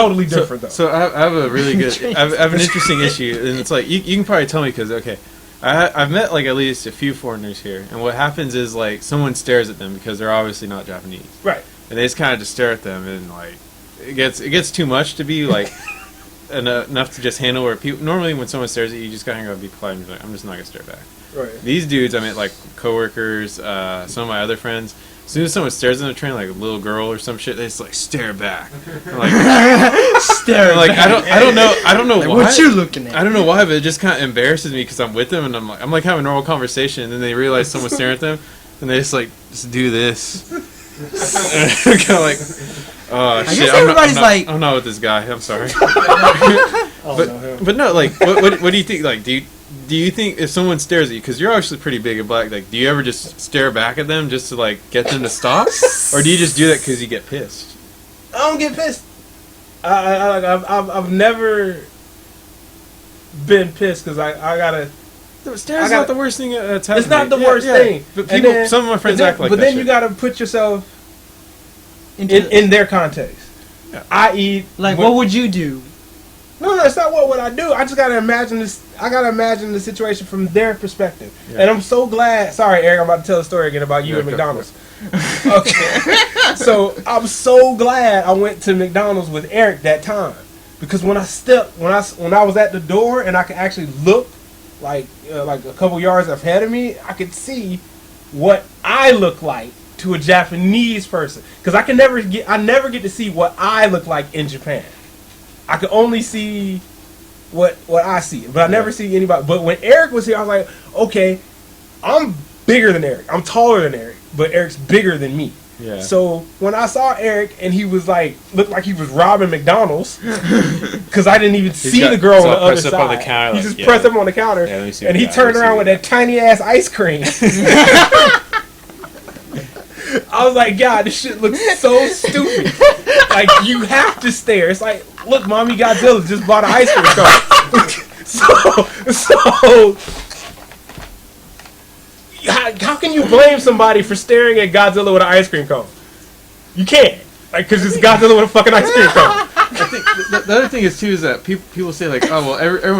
Totally different, though. So I have a really good, I have an interesting issue, and it's like, you can probably tell me, because, okay, I've met, like, at least a few foreigners here, and what happens is, like, someone stares at them, because they're obviously not Japanese. Right. And they just kind of just stare at them, and, like, it gets too much to be, like, enough to just handle, where people, normally when someone stares at you, you just kind of gotta be polite and be like, I'm just not gonna stare back. Right. These dudes, I mean, like, coworkers, some of my other friends, as soon as someone stares in the train, like a little girl or some shit, they just like stare back. Like, stare like back. I don't know like, why. What you looking at? I don't know why, but it just kind of embarrasses me because I'm with them and I'm like having a normal conversation, and then they realize someone's staring at them, and they just do this. Kind of like, oh shit! I'm not with this guy. I'm sorry. But no, like, what do you think? Like, do you think if someone stares at you, because you're actually pretty big and black, like, do you ever just stare back at them just to, like, get them to stop? Or do you just do that because you get pissed? I don't get pissed. I've never been pissed because I gotta... Stares not the worst thing that's happened. It's not the worst thing. But people, some of my friends act like that. But then you gotta put yourself in their context. Yeah. I.e. Like, what would you do? No, that's not what would I do. I just gotta imagine this. I gotta imagine the situation from their perspective. Yeah. And I'm so glad. Sorry, Eric, I'm about to tell a story again about you at McDonald's. Okay. So I'm so glad I went to McDonald's with Eric that time, because when I was at the door and I could actually look like a couple yards ahead of me, I could see what I look like to a Japanese person, because I never get to see what I look like in Japan. I could only see what I see, but I never see anybody. But when Eric was here, I was like, okay, I'm bigger than Eric. I'm taller than Eric, but Eric's bigger than me. Yeah. So when I saw Eric and he was like, looked like he was robbing McDonald's, because I didn't even see the girl on the other side. On the counter, he just pressed up on the counter, and he turned around with that tiny ass ice cream. I was like, God, this shit looks so stupid. Like, you have to stare. It's like, look, Mommy Godzilla just bought an ice cream cone. So how can you blame somebody for staring at Godzilla with an ice cream cone? You can't. Like, because it's Godzilla with a fucking ice cream cone. I think the other thing is, too, is that people say, like, oh, well, everyone